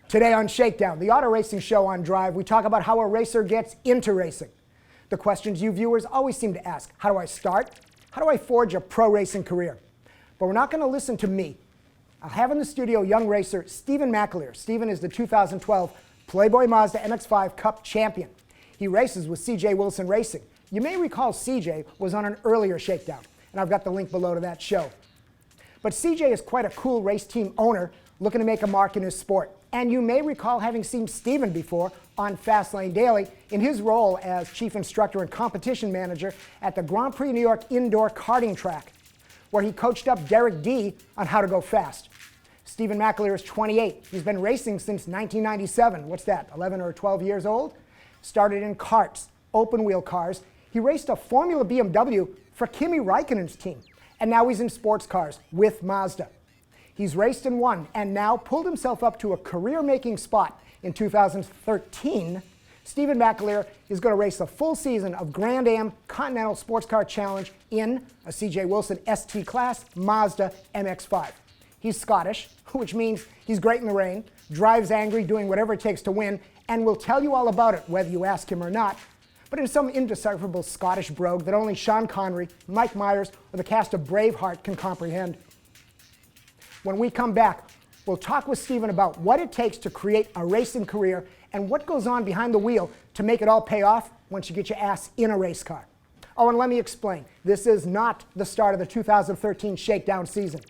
Today on Shakedown, the auto racing show on Drive, we talk about how a racer gets into racing. The questions you viewers always seem to ask: how do I start? How do I forge a pro racing career? But we're not going to listen to me. I'll have in the studio young racer Stevan McAleer. Stevan is the 2012 Playboy Mazda MX-5 Cup champion. He races with CJWilsonRacing. You may recall CJ was on an earlier Shakedown, and I've got the link below to that show. But CJ is quite a cool race team owner looking to make a mark in his sport. And you may recall having seen Stevan before on Fastlane Daily in his role as chief instructor and competition manager at the Grand Prix New York indoor karting track, where he coached up Derek D on how to go fast. Stevan McAleer is 28. He's been racing since 1997. What's that, 11 or 12 years old? Started in karts, open wheel cars. He raced a Formula BMW for Kimi Räikkönen's team. And now he's in sports cars with Mazda. He's raced and won, and now pulled himself up to a career-making spot in 2013. Stevan McAleer is going to race a full season of Grand Am Continental Sports Car Challenge in a CJ Wilson ST Class Mazda MX-5. He's Scottish, which means he's great in the rain, drives angry, doing whatever it takes to win, and will tell you all about it, whether you ask him or not. But in some indecipherable Scottish brogue that only Sean Connery, Mike Myers, or the cast of Braveheart can comprehend. When we come back, we'll talk with Stevan about what it takes to create a racing career and what goes on behind the wheel to make it all pay off once you get your ass in a race car. Oh, and let me explain. This is not the start of the 2013 Shakedown season.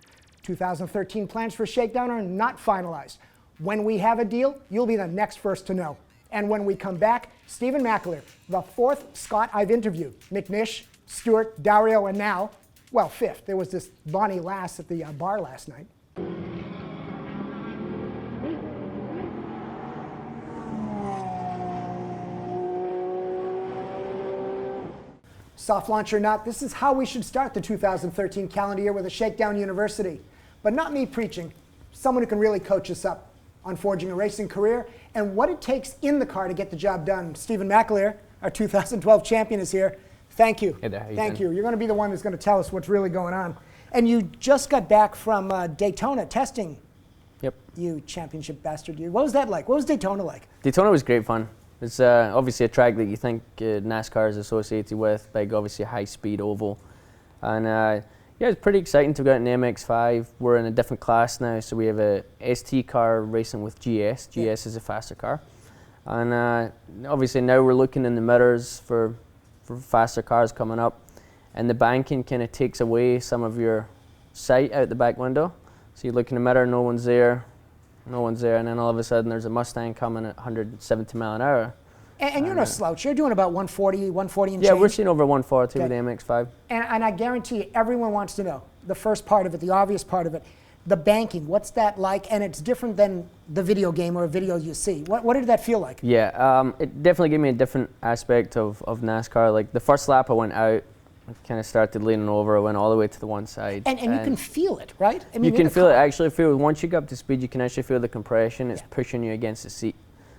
2013 plans for Shakedown are not finalized. When we have a deal, you'll be the next first to know. And when we come back, Stevan McAleer, the fourth Scot I've interviewed. McNish, Stewart, Dario, and now, well, fifth. There was this Bonnie Lass at the bar last night. Soft launch or not, this is how we should start the 2013 calendar year with a Shakedown University. But not me preaching, someone who can really coach us up on forging a racing career and what it takes in the car to get the job done. Stevan McAleer, our 2012 champion, is here. Thank you. Hey there, Thank you. You're going to be the one that's going to tell us what's really going on. And you just got back from Daytona testing. Yep. You championship bastard, dude. What was that like? What was Daytona like? Daytona was great fun. It's obviously a track that you think NASCAR is associated with, big, obviously high-speed oval. And yeah, it's pretty exciting to go out in the MX-5. We're in a different class now, so we have a ST car racing with GS. GS is a faster car. And obviously now we're looking in the mirrors for faster cars coming up. And the banking kind of takes away some of your sight out the back window. So you look in the mirror, no one's there, and then all of a sudden there's a Mustang coming at 170 mile an hour. And you're no slouch. You're doing about 140 and change. Yeah, we're seeing over 140 with the MX-5. And I guarantee you, everyone wants to know the first part of it, the obvious part of it, the banking. What's that like? And it's different than the video game or a video you see. What did that feel like? Yeah, it definitely gave me a different aspect of NASCAR. Like the first lap I went out, I kind of started leaning over, I went all the way to the one side. And you can feel it, right? I mean, you can feel it, actually once you get up to speed, you can actually feel the compression. It's pushing you against the seat.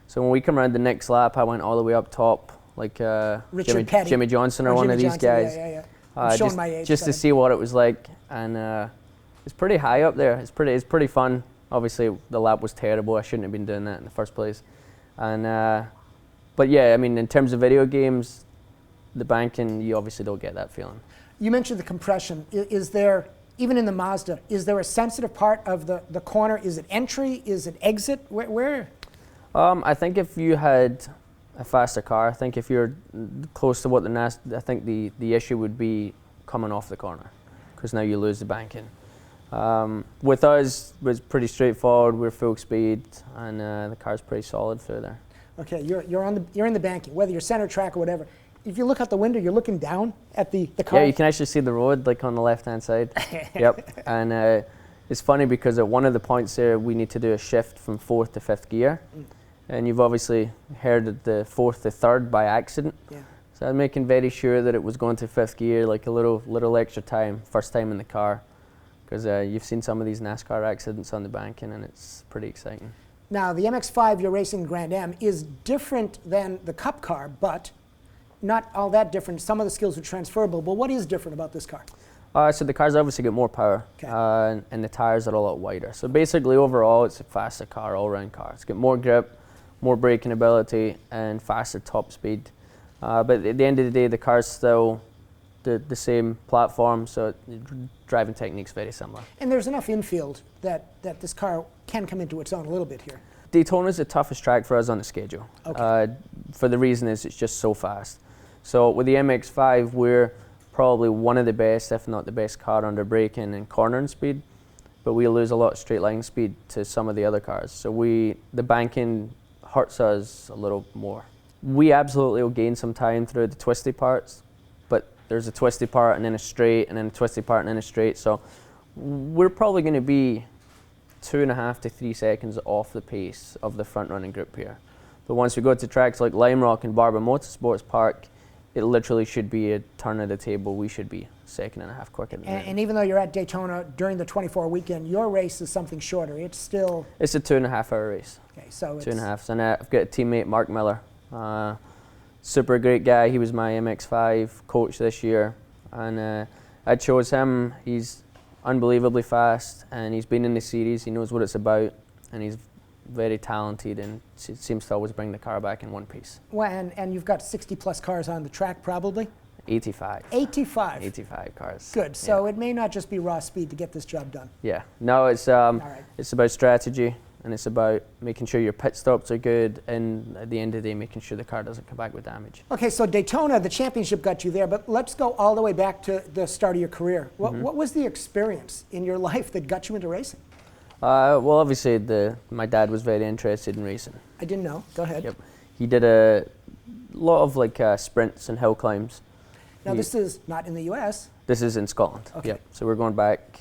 So when we come around the next lap, I went all the way up top, like Jimmy Johnson or one of these guys. Yeah. I'm showing my age. Just to see what it was like. And it's pretty high up there. It's pretty fun. Obviously, the lap was terrible. I shouldn't have been doing that in the first place. And but yeah, I mean, in terms of video games, the banking, you obviously don't get that feeling. You mentioned the compression. Is there, even in the Mazda, is there a sensitive part of the corner? Is it entry? Is it exit? Where? I think if you had a faster car, I think if you're close to what I think the issue would be coming off the corner, because now you lose the banking. With us, it was pretty straightforward. We're full speed, and the car's pretty solid through there. Okay, you're in the banking, whether you're center track or whatever. If you look out the window, you're looking down at the car. Yeah, you can actually see the road, like on the left-hand side. Yep. And it's funny because at one of the points there, we need to do a shift from fourth to fifth gear. And you've obviously heard of the fourth to third by accident. Yeah. So I'm making very sure that it was going to fifth gear, like a little extra time, first time in the car. Because you've seen some of these NASCAR accidents on the banking, and it's pretty exciting. Now, the MX-5 you're racing Grand Am is different than the Cup car, but not all that different. Some of the skills are transferable, but what is different about this car? So the cars obviously get more power, Okay. and the tires are a lot wider. So basically, overall, it's a faster car, all-round car. It's got more grip, more braking ability, and faster top speed. But at the end of the day, the car's still the same platform, so driving technique's very similar. And there's enough infield that this car can come into its own a little bit here. Daytona's the toughest track for us on the schedule. Okay. For the reason is it's just so fast. So with the MX-5, we're probably one of the best, if not the best car under braking and cornering speed, but we lose a lot of straight line speed to some of the other cars. So the banking hurts us a little more. We absolutely will gain some time through the twisty parts, but there's a twisty part and then a straight and then a twisty part and then a straight. So we're probably going to be 2.5 to 3 seconds off the pace of the front running group here. But once we go to tracks like Lime Rock and Barber Motorsports Park, it literally should be a turn of the table. We should be 1.5 seconds quicker than And even though you're at Daytona during the 24 weekend, your race is something shorter. It's still... It's a 2.5 hour race. Okay, so it's... 2.5. And I've got a teammate, Mark Miller. Super great guy. He was my MX-5 coach this year. And I chose him. He's unbelievably fast, and he's been in the series. He knows what it's about, and he's very talented, and seems to always bring the car back in one piece. Well, and you've got 60 plus cars on the track probably? 85. 85? 85 cars. Good, so yeah. It may not just be raw speed to get this job done. Yeah, no, it's right. it's about strategy, and it's about making sure your pit stops are good, and at the end of the day, making sure the car doesn't come back with damage. Okay, so Daytona, the championship got you there, but let's go all the way back to the start of your career. What was the experience in your life that got you into racing? Well, obviously, my dad was very interested in racing. I didn't know. Go ahead. Yep. He did a lot of sprints and hill climbs. Now, this is not in the U.S. This is in Scotland. Okay. Yep. So we're going back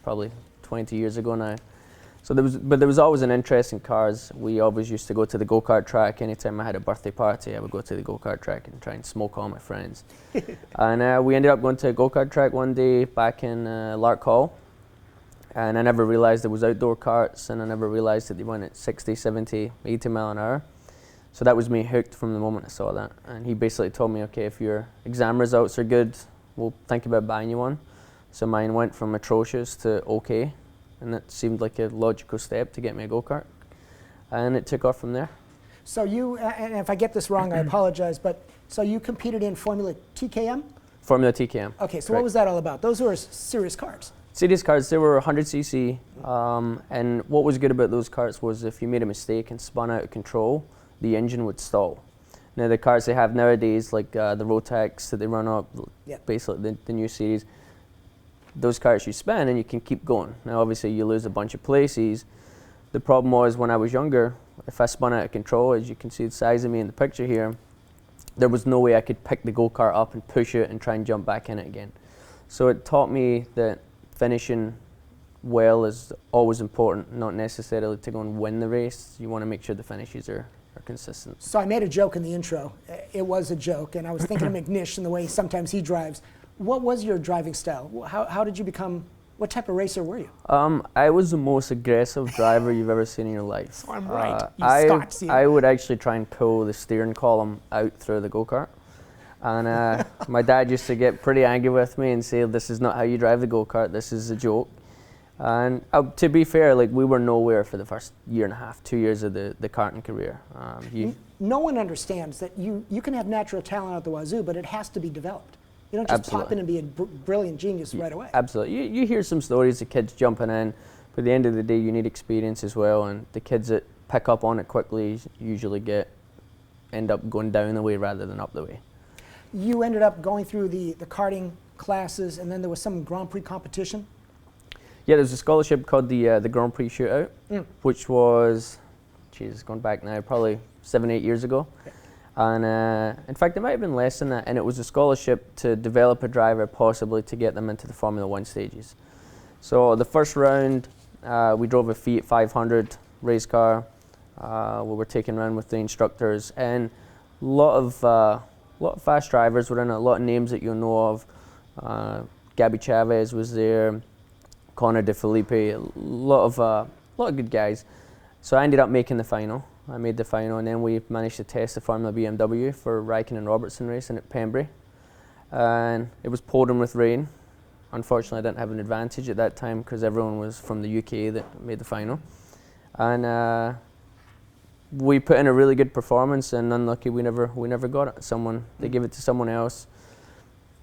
probably 20 years ago now. So there was always an interest in cars. We always used to go to the go-kart track. Anytime I had a birthday party, I would go to the go-kart track and try and smoke all my friends. And we ended up going to a go-kart track one day back in Lark Hall. And I never realized there was outdoor karts, and I never realized that they went at 60, 70, 80 mile an hour. So that was me hooked from the moment I saw that. And he basically told me, okay, if your exam results are good, we'll think about buying you one. So mine went from atrocious to okay, and that seemed like a logical step to get me a go-kart. And it took off from there. So you, and if I get this wrong, I apologize, but so you competed in Formula TKM? Formula TKM. Okay, so correct. What was that all about? Those were serious cars. Serious cars, they were 100cc, and what was good about those karts was if you made a mistake and spun out of control, the engine would stall. Now the cars they have nowadays, like the Rotax that they run up, basically the new series, those karts you spin and you can keep going. Now obviously you lose a bunch of places. The problem was when I was younger, if I spun out of control, as you can see the size of me in the picture here, there was no way I could pick the go-kart up and push it and try and jump back in it again. So it taught me that finishing well is always important, not necessarily to go and win the race. You want to make sure the finishes are consistent. So I made a joke in the intro. It was a joke, and I was thinking of McNish and the way sometimes he drives. What was your driving style? How did you become, what type of racer were you? I was the most aggressive driver you've ever seen in your life. So I'm right, you Scots. I would actually try and pull the steering column out through the go-kart. And my dad used to get pretty angry with me and say, this is not how you drive the go-kart, this is a joke. And to be fair, like we were nowhere for the first 1.5, 2 years of the karting career. No one understands that you can have natural talent out the wazoo, but it has to be developed. You don't just pop in and be a brilliant genius right away. Absolutely. You hear some stories of kids jumping in, but at the end of the day, you need experience as well. And the kids that pick up on it quickly usually end up going down the way rather than up the way. You ended up going through the karting classes, and then there was some Grand Prix competition? Yeah, there's a scholarship called the Grand Prix Shootout, which was, geez, going back now, probably 7, 8 years ago. Okay. And in fact, it might have been less than that, and it was a scholarship to develop a driver, possibly to get them into the Formula 1 stages. So the first round, we drove a Fiat 500 race car. We were taken around with the instructors, and a lot of fast drivers were in it, a lot of names that you'll know of. Gabby Chavez was there, Connor De Felipe, a lot of good guys. So I ended up making the final. I made the final, and then we managed to test the Formula BMW for Ryken and Robertson racing at Pembrey. And it was pouring with rain, unfortunately I didn't have an advantage at that time because everyone was from the UK that made the final. And we put in a really good performance, and unlucky we never got it. They gave it to someone else,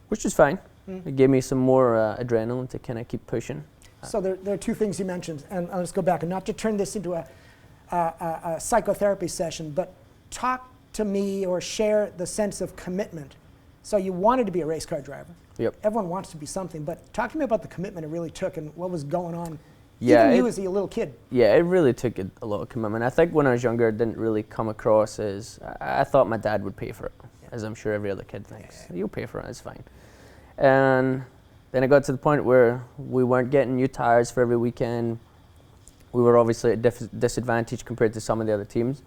which is fine. It gave me some more adrenaline to kind of keep pushing. So there are two things you mentioned, and let's go back, and not to turn this into a psychotherapy session, but talk to me or share the sense of commitment. So you wanted to be a race car driver. Yep. Everyone wants to be something, but talk to me about the commitment it really took and what was going on. Yeah, even you as a little kid. Yeah, it really took a lot of commitment. I think when I was younger, it didn't really come across as, I thought my dad would pay for it, as I'm sure every other kid thinks. You'll pay for it, it's fine. And then it got to the point where we weren't getting new tires for every weekend. We were obviously at disadvantage compared to some of the other teams.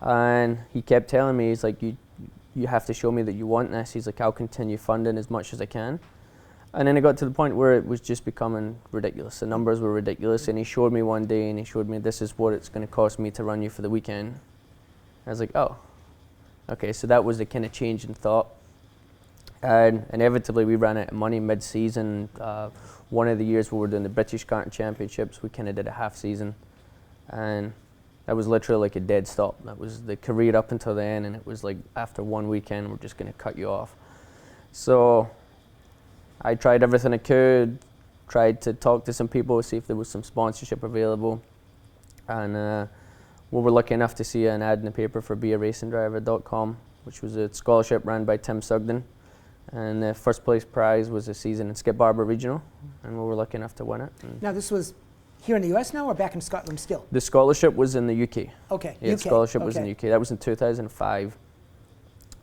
And he kept telling me, he's like, you have to show me that you want this. He's like, I'll continue funding as much as I can. And then it got to the point where it was just becoming ridiculous. The numbers were ridiculous, and he showed me one day, and he showed me, this is what it's going to cost me to run you for the weekend. I was like, oh, okay, so that was the kind of change in thought. And inevitably we ran out of money mid-season. One of the years we were doing the British Karting Championships, we kind of did a half season. And that was literally like a dead stop. That was the career up until then, and it was like after one weekend, we're just going to cut you off. So I tried everything I could, tried to talk to some people, see if there was some sponsorship available. And we were lucky enough to see an ad in the paper for bearacingdriver.com, which was a scholarship run by Tim Sugden. And the first place prize was a season in Skip Barber Regional, and we were lucky enough to win it. Now this was here in the US now or back in Scotland still? The scholarship was in the UK. Okay, Yeah, UK. the scholarship was in the UK. That was in 2005.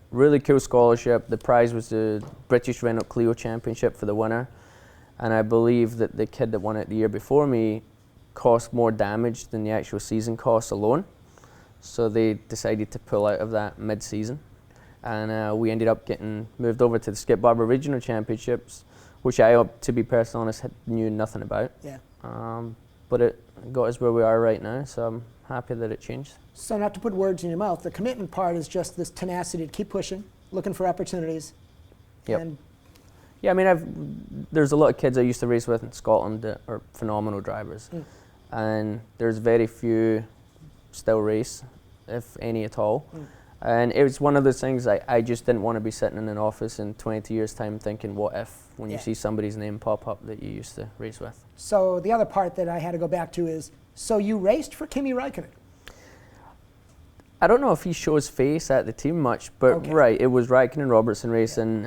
Really cool scholarship. The prize was the British Renault Clio Championship for the winner. And I believe that the kid that won it the year before me cost more damage than the actual season costs alone. So they decided to pull out of that mid-season. And we ended up getting moved over to the Skip Barber Regional Championships, which I, to be personally honest, knew nothing about. Yeah. But it got us where we are right now, so I'm happy that it changed. So not to put words in your mouth, the commitment part is just this tenacity to keep pushing, looking for opportunities. Yep. And yeah, I mean, there's a lot of kids I used to race with in Scotland that are phenomenal drivers. And there's very few still race, if any at all. And it was one of those things I just didn't want to be sitting in an office in 20 years' time thinking, what if, when you see somebody's name pop up that you used to race with. So the other part that I had to go back to is, so you raced for Kimi Räikkönen? I don't know if he shows face at the team much, but right, it was Räikkönen Robertson racing,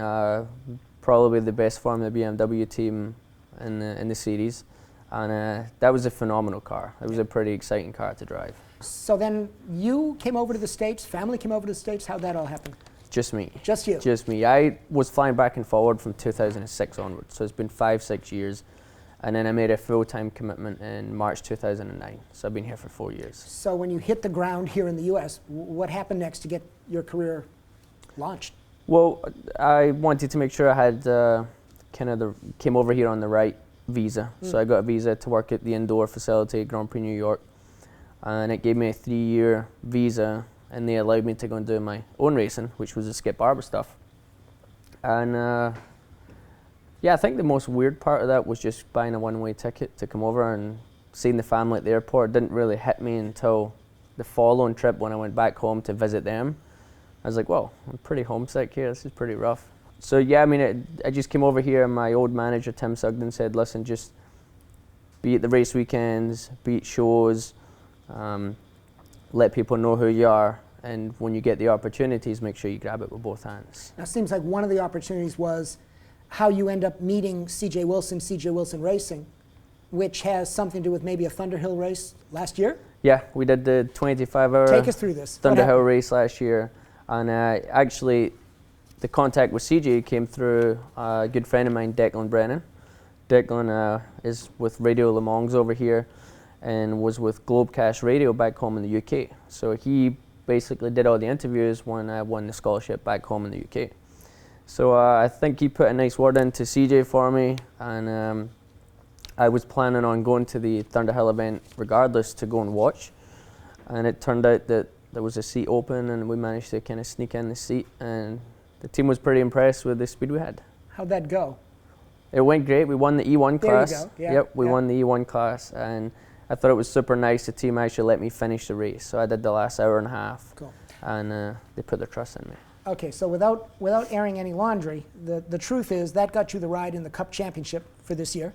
probably the best Formula BMW team in the series. And that was a phenomenal car. It was a pretty exciting car to drive. So then you came over to the States, family came over to the States, how'd that all happen? Just me. Just you? Just me. I was flying back and forward from 2006 onwards, so it's been 5-6 years. And then I made a full-time commitment in March 2009, so I've been here for 4 years. So when you hit the ground here in the US, what happened next to get your career launched? Well, I wanted to make sure I had came over here on the right visa. So I got a visa to work at the indoor facility at Grand Prix New York. And it gave me a 3-year visa, and they allowed me to go and do my own racing, which was the Skip Barber stuff. And yeah, I think the most weird part of that was just buying a one-way ticket to come over and seeing the family at the airport. It didn't really hit me until the following trip when I went back home to visit them. I was like, whoa, I'm pretty homesick here, this is pretty rough. So yeah, I mean, I just came over here and my old manager, Tim Sugden, said, listen, just be at the race weekends, be at shows, let people know who you are, and when you get the opportunities, make sure you grab it with both hands. Now it seems like one of the opportunities was how you end up meeting CJ Wilson, CJ Wilson Racing, which has something to do with maybe a Thunderhill race last year? Yeah, we did the 25-hour Take us through this. Thunderhill race last year, and actually the contact with CJ came through a good friend of mine, Declan Brennan. Declan is with Radio Le Mans over here and was with Globecast Radio back home in the UK. So he basically did all the interviews when I won the scholarship back home in the UK. So I think he put a nice word into CJ for me, and I was planning on going to the Thunderhill event regardless to go and watch. And it turned out that there was a seat open and we managed to kind of sneak in the seat, and the team was pretty impressed with the speed we had. How'd that go? It went great. We won the E1 class. There you go. Yeah, Yep, we yeah. won the E1 class, and I thought it was super nice. The team actually let me finish the race, so I did the last hour and a half. Cool. And they put their trust in me. Okay, so without airing any laundry, the truth is that got you the ride in the Cup Championship for this year.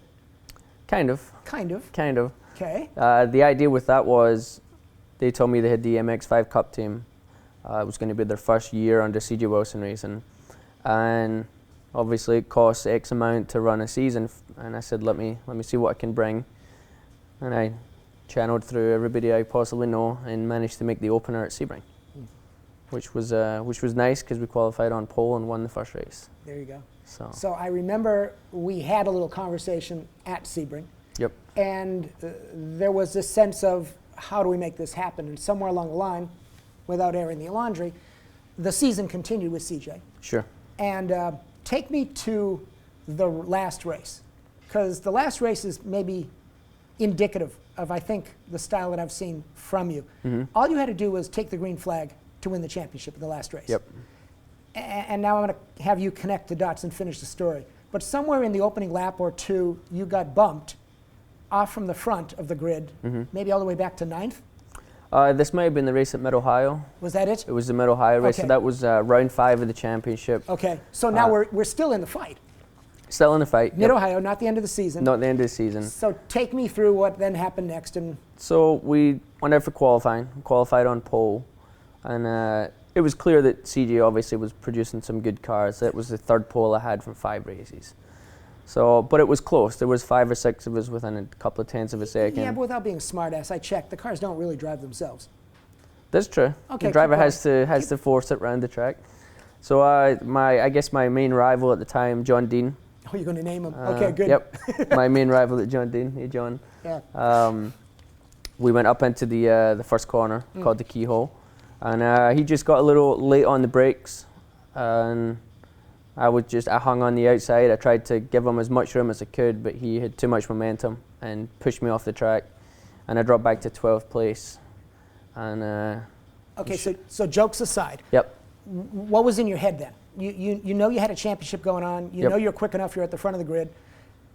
Kind of. Kind of. Kind of. Okay. The idea with that was they told me they had the MX-5 Cup team. It was going to be their first year under CJWilsonRacing. And obviously it costs X amount to run a season. And I said, let me see what I can bring. And I channeled through everybody I possibly know and managed to make the opener at Sebring, which was nice because we qualified on pole and won the first race. There you go. So I remember we had a little conversation at Sebring. Yep. And there was this sense of how do we make this happen? And somewhere along the line, without airing the laundry, the season continued with CJ. Sure. And take me to the last race, because the last race is maybe indicative of, I think, the style that I've seen from you. Mm-hmm. All you had to do was take the green flag to win the championship in the last race. Yep. And now I'm going to have you connect the dots and finish the story. But somewhere in the opening lap or two, you got bumped off from the front of the grid, maybe all the way back to 9th. This might have been the race at Mid-Ohio. Was that it? It was the Mid-Ohio race, Okay. so that was round 5 of the championship. Okay, so now we're still in the fight. Still in the fight. Yep. Mid-Ohio, not the end of the season. Not the end of the season. So take me through what then happened next. And So we went out for qualifying, qualified on pole, and it was clear that CJ obviously was producing some good cars. That was the third pole I had from 5 races. So, but it was close. There was 5 or 6 of us within a couple of tenths of a second. yeah, but without being a smartass, I checked. The cars don't really drive themselves. That's true. Okay, the driver keep going. has to force it around the track. So I guess my main rival at the time, John Dean. Oh, you're going to name him. Okay, good. Yep, my main rival at John Dean. Hey, John. Yeah. We went up into the first corner called the Keyhole, and he just got a little late on the brakes, and I hung on the outside. I tried to give him as much room as I could, but he had too much momentum and pushed me off the track, and I dropped back to 12th place. And Okay, so jokes aside. Yep. What was in your head then? You know you had a championship going on. You Yep. know you're quick enough. You're at the front of the grid.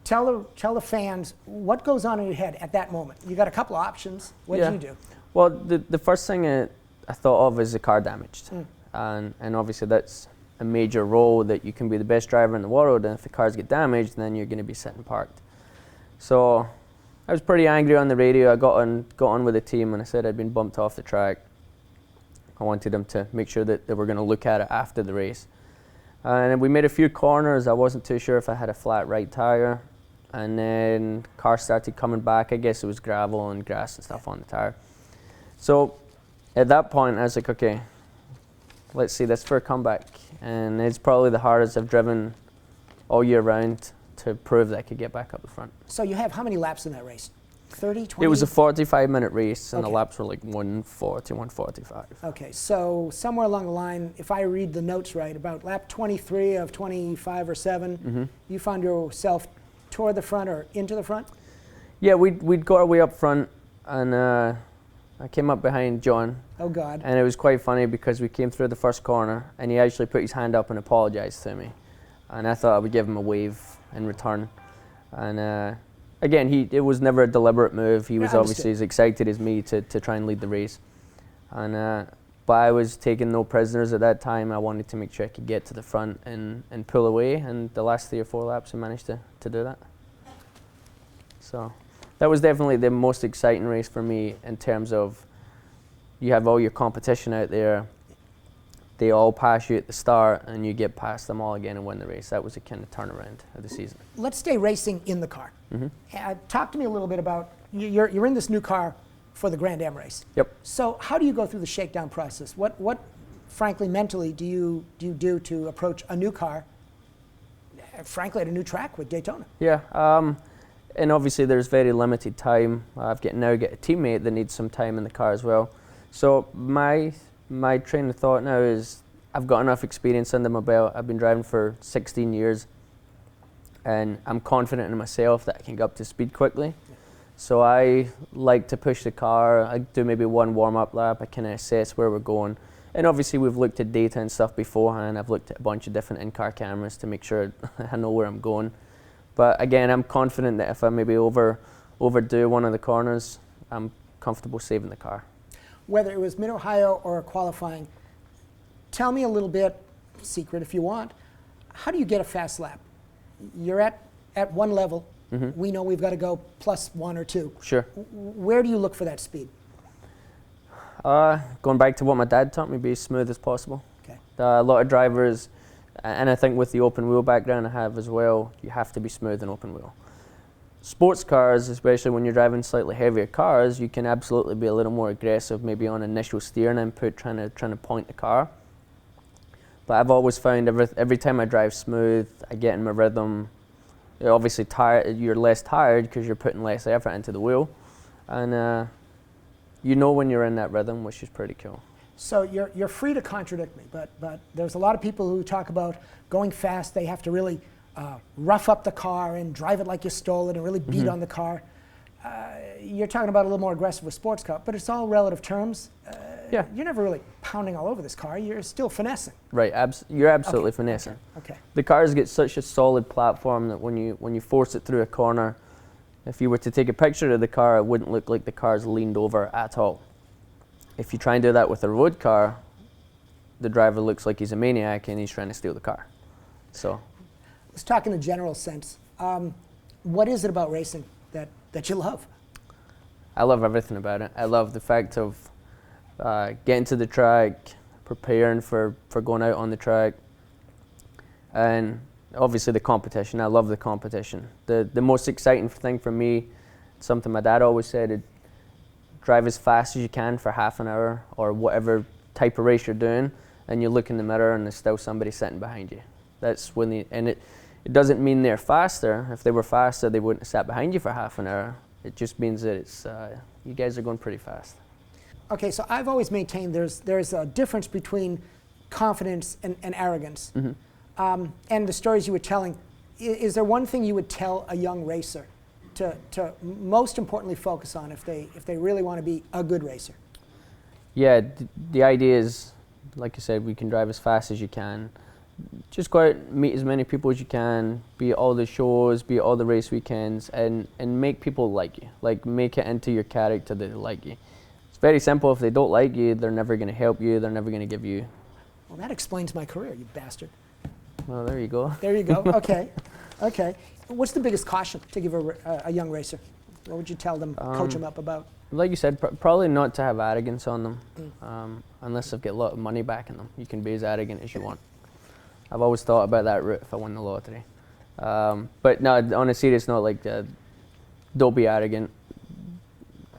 Tell the fans what goes on in your head at that moment. You got a couple of options. What did you do? Well, the first thing I thought of is the car damaged, and obviously that's a major role that you can be the best driver in the world, and if the cars get damaged, then you're going to be sitting parked. So I was pretty angry on the radio. I got on with the team and I said I'd been bumped off the track. I wanted them to make sure that they were going to look at it after the race. And we made a few corners. I wasn't too sure if I had a flat right tire. And then car started coming back. I guess it was gravel and grass and stuff on the tire. So at that point, I was like, okay, let's see this for a comeback. And it's probably the hardest I've driven all year round to prove that I could get back up the front. So you have how many laps in that race? 30, 20? It was a 45-minute race, and Okay. the laps were like 140, 145. Okay, so somewhere along the line, if I read the notes right, about lap 23 of 25 or 7, you found yourself toward the front or into the front? Yeah, we'd got our way up front, and I came up behind John. Oh, God. And it was quite funny because we came through the first corner, and he actually put his hand up and apologized to me. And I thought I would give him a wave in return. And again, it was never a deliberate move. He was obviously as excited as me to try and lead the race. And but I was taking no prisoners at that time. I wanted to make sure I could get to the front and pull away. And the last 3 or 4 laps, I managed to do that. So that was definitely the most exciting race for me in terms of you have all your competition out there. They all pass you at the start, and you get past them all again and win the race. That was a kind of turnaround of the season. Let's stay racing in the car. Talk to me a little bit about, you're in this new car for the Grand Am race. Yep. So how do you go through the shakedown process? What frankly, mentally, do you do to approach a new car, frankly, at a new track with Daytona? Yeah, and obviously there's very limited time. I've now got a teammate that needs some time in the car as well. So my train of thought now is I've got enough experience under my belt. I've been driving for 16 years, and I'm confident in myself that I can get up to speed quickly. So I like to push the car. I do maybe 1 warm-up lap. I kind of assess where we're going. And obviously we've looked at data and stuff beforehand. I've looked at a bunch of different in-car cameras to make sure I know where I'm going. But again, I'm confident that if I maybe overdo one of the corners, I'm comfortable saving the car. Whether it was Mid-Ohio or qualifying, tell me a little bit, secret if you want, how do you get a fast lap? You're at one level. We know we've got to go plus 1 or 2. Sure. Where do you look for that speed? Going back to what my dad taught me, be as smooth as possible. Okay. A lot of drivers, and I think with the open wheel background I have as well, you have to be smooth in open wheel. Sports cars, especially when you're driving slightly heavier cars, you can absolutely be a little more aggressive, maybe on initial steering input, trying to point the car. But I've always found every time I drive smooth, I get in my rhythm. You're obviously tired. You're less tired because you're putting less effort into the wheel, and you know when you're in that rhythm, which is pretty cool. So you're free to contradict me, but there's a lot of people who talk about going fast. They have to really rough up the car and drive it like you stole it and really beat on the car. You're talking about a little more aggressive with sports car, but it's all relative terms. Yeah. You're never really pounding all over this car. You're still finessing. Right. You're absolutely finessing. Okay. The cars get such a solid platform that when you force it through a corner, if you were to take a picture of the car, it wouldn't look like the car's leaned over at all. If you try and do that with a road car, the driver looks like he's a maniac and he's trying to steal the car. So, let's talk in a general sense. What is it about racing that you love? I love everything about it. I love the fact of getting to the track, preparing for going out on the track, and obviously the competition. I love the competition. The most exciting thing for me, something my dad always said, drive as fast as you can for half an hour or whatever type of race you're doing, and you look in the mirror and there's still somebody sitting behind you. That's when it doesn't mean they're faster. If they were faster, they wouldn't have sat behind you for half an hour. It just means that it's you guys are going pretty fast. Okay, so I've always maintained there's a difference between confidence and arrogance. And the stories you were telling, is there one thing you would tell a young racer to most importantly focus on if they really want to be a good racer? Yeah, the idea is, like I said, we can drive as fast as you can. Just go out, meet as many people as you can, be at all the shows, be at all the race weekends, and make people like you. Like, make it into your character that they like you. It's very simple. If they don't like you, they're never going to help you, they're never going to give you. Well, that explains my career, you bastard. Well, there you go. There you go. Okay. Okay. What's the biggest caution to give a young racer? What would you tell them, coach them up about? Like you said, probably not to have arrogance on them, unless they've got a lot of money backing them. You can be as arrogant as you want. I've always thought about that route if I won the lottery. But no, on a serious note, like, don't be arrogant.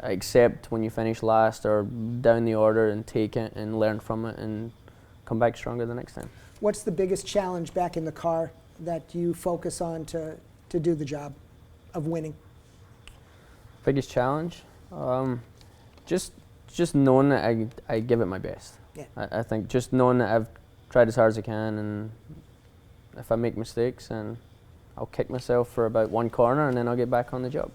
Accept when you finish last or down the order and take it and learn from it and come back stronger the next time. What's the biggest challenge back in the car that you focus on to do the job of winning? Biggest challenge? Just knowing that I give it my best. Yeah. I think just knowing that I've tried as hard as I can, and if I make mistakes, and I'll kick myself for about one corner and then I'll get back on the job.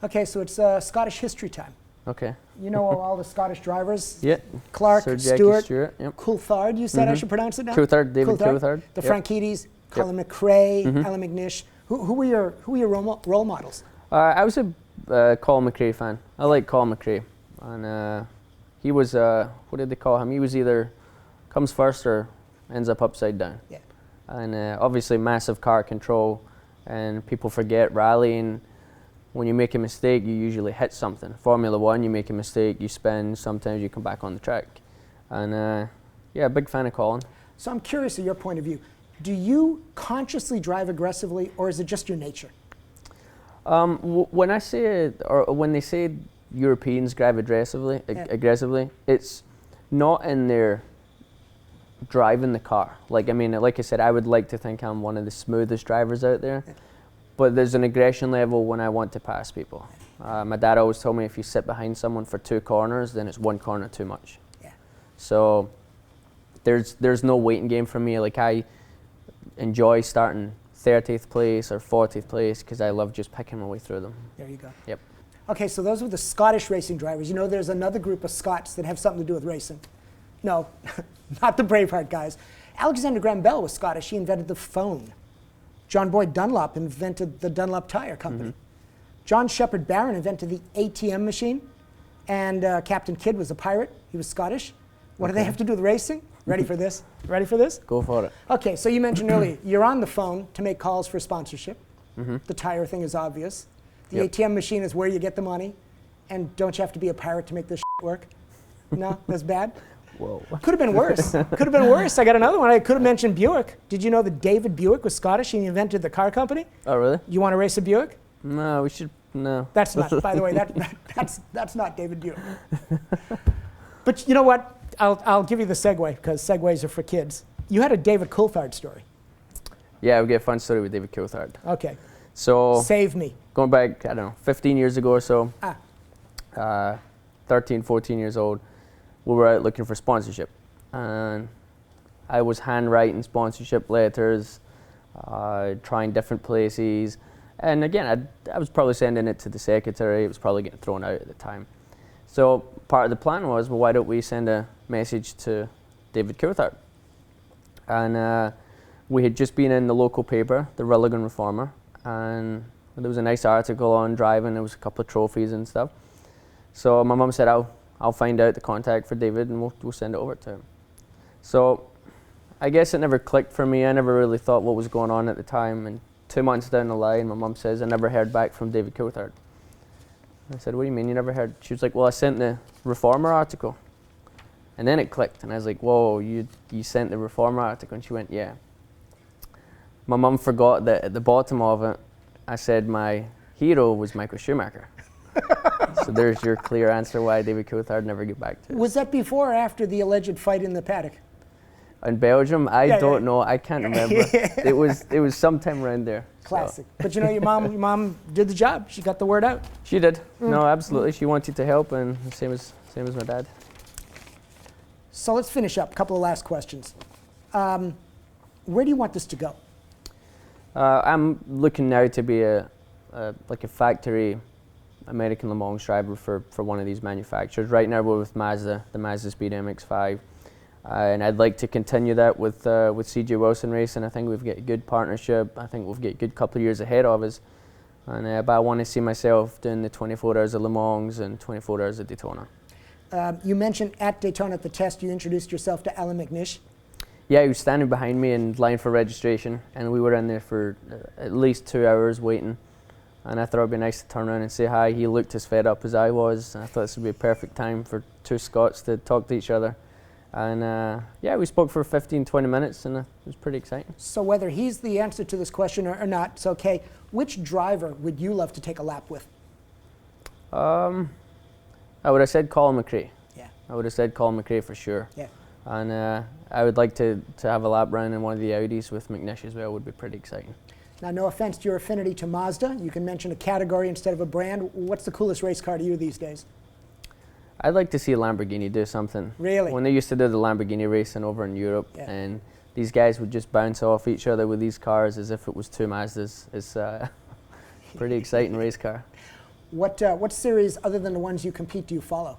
Okay, so it's Scottish history time. Okay. You know all the Scottish drivers? Yeah. Clark, Sir Jackie Stewart, yep. Coulthard, you said I should pronounce it now? Coulthard, David Coulthard. The Yep. Franchides, Colin McRae, Alan McNish. Who were your role models? I was a Colin McRae fan. I like Colin McRae. And he was, what did they call him? He was either comes first or ends up upside down. Yeah. And obviously massive car control, and people forget rallying. When you make a mistake, you usually hit something. Formula One, you make a mistake, you spin, sometimes you come back on the track. And yeah, big fan of Colin. So I'm curious of your point of view. Do you consciously drive aggressively, or is it just your nature? When I say, or when they say Europeans drive aggressively, it's not in their driving the car. Like, I mean, like I said, I would like to think I'm one of the smoothest drivers out there. Yeah. But there's an aggression level when I want to pass people. My dad always told me if you sit behind someone for 2 corners, then it's 1 corner too much. Yeah. So there's no waiting game for me. Like, I enjoy starting 30th place or 40th place because I love just picking my way through them. There you go. Yep. Okay, so those were the Scottish racing drivers. You know, there's another group of Scots that have something to do with racing. No, not the Braveheart guys. Alexander Graham Bell was Scottish. He invented the phone. John Boyd Dunlop invented the Dunlop Tire Company. John Shepard Barron invented the ATM machine. And Captain Kidd was a pirate. He was Scottish. What do they have to do with racing? Ready for this? Ready for this? Go for it. Okay, so you mentioned earlier, you're on the phone to make calls for sponsorship. The tire thing is obvious. The ATM machine is where you get the money. And don't you have to be a pirate to make this work? No? That's bad? Whoa. Could have been worse. Could have been worse. I got another one. I could have mentioned Buick. Did you know that David Buick was Scottish and he invented the car company? Oh, really? You want to race a Buick? No, we should, no. That's not, by the way, that's not David Buick. But you know what? I'll give you the segue, because segues are for kids. You had a David Coulthard story. Yeah, we get a fun story with David Coulthard. Okay. So, save me. going back, I don't know, 15 years ago or so, 13, 14 years old, we were out looking for sponsorship. And I was handwriting sponsorship letters, trying different places. And again, I was probably sending it to the secretary. It was probably getting thrown out at the time. So part of the plan was, well, why don't we send a message to David Coulthard? And we had just been in the local paper, the Rillegan Reformer, and there was a nice article on driving. There was a couple of trophies and stuff. So my mum said, I'll find out the contact for David and we'll send it over to him. So I guess it never clicked for me. I never really thought what was going on at the time. And 2 months down the line, my mum says, I never heard back from David Coulthard. I said, what do you mean you never heard? She was like, well, I sent the Reformer article. And then it clicked, and I was like, whoa, you sent the Reformer article? And she went, yeah. My mum forgot that at the bottom of it, I said my hero was Michael Schumacher. So there's your clear answer why David Coulthard never get back to us. Was that before or after the alleged fight in the paddock? In Belgium, I don't know. I can't remember. It was sometime around there. Classic. So. But you know, your mom did the job. She got the word out. She did. No, absolutely. She wanted to help, and same as my dad. So let's finish up. A couple of last questions. Where do you want this to go? I'm looking now to be like a factory American Le Mans driver for one of these manufacturers. Right now we're with Mazda, the Mazda Speed MX-5. And I'd like to continue that with CJWilsonRacing. I think we've got a good partnership. I think we've got a good couple of years ahead of us. And but I want to see myself doing the 24 hours of Le Mans and 24 hours of Daytona. You mentioned at Daytona at the test you introduced yourself to Alan McNish. Yeah, he was standing behind me in line for registration, and we were in there for at least 2 hours waiting. And I thought it'd be nice to turn around and say hi. He looked as fed up as I was. And I thought this would be a perfect time for two Scots to talk to each other. And yeah, we spoke for 15, 20 minutes, and it was pretty exciting. So whether he's the answer to this question or not, it's okay. Which driver would you love to take a lap with? I would have said Colin McRae. Yeah. I would have said Colin McRae for sure. Yeah. And I would like to have a lap round in one of the Audis with McNish as well. Would be pretty exciting. Now, no offense to your affinity to Mazda. You can mention a category instead of a brand. What's the coolest race car to you these days? I'd like to see a Lamborghini do something. Really? When they used to do the Lamborghini racing over in Europe, and these guys would just bounce off each other with these cars as if it was two Mazdas. It's a pretty exciting race car. What series, other than the ones you compete, do you follow?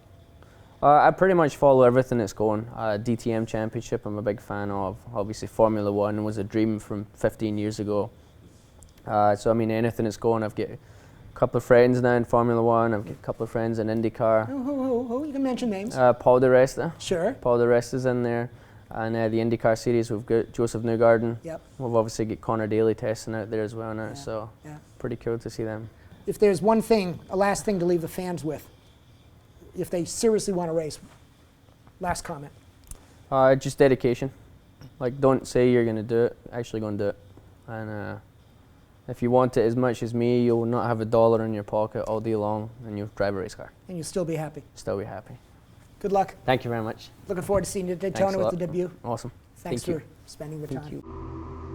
I pretty much follow everything that's going. DTM Championship I'm a big fan of. Obviously Formula One was a dream from 15 years ago. So I mean, anything that's going. I've got a couple of friends now in Formula One. I've got a couple of friends in IndyCar. Who? You can mention names. Paul di Resta. Sure. Paul di Resta's in there. And the IndyCar series, we've got Joseph Newgarden. Yep. We've obviously got Connor Daly testing out there as well now, so pretty cool to see them. If there's one thing, a last thing to leave the fans with, if they seriously want to race, last comment. Just dedication. Like, don't say you're going to do it, actually go and do it. And if you want it as much as me, you'll not have $1 in your pocket all day long, and you'll drive a race car. And you'll still be happy. Still be happy. Good luck. Thank you very much. Looking forward to seeing you at Daytona with the debut. Awesome. Thanks for spending the time. Thank you.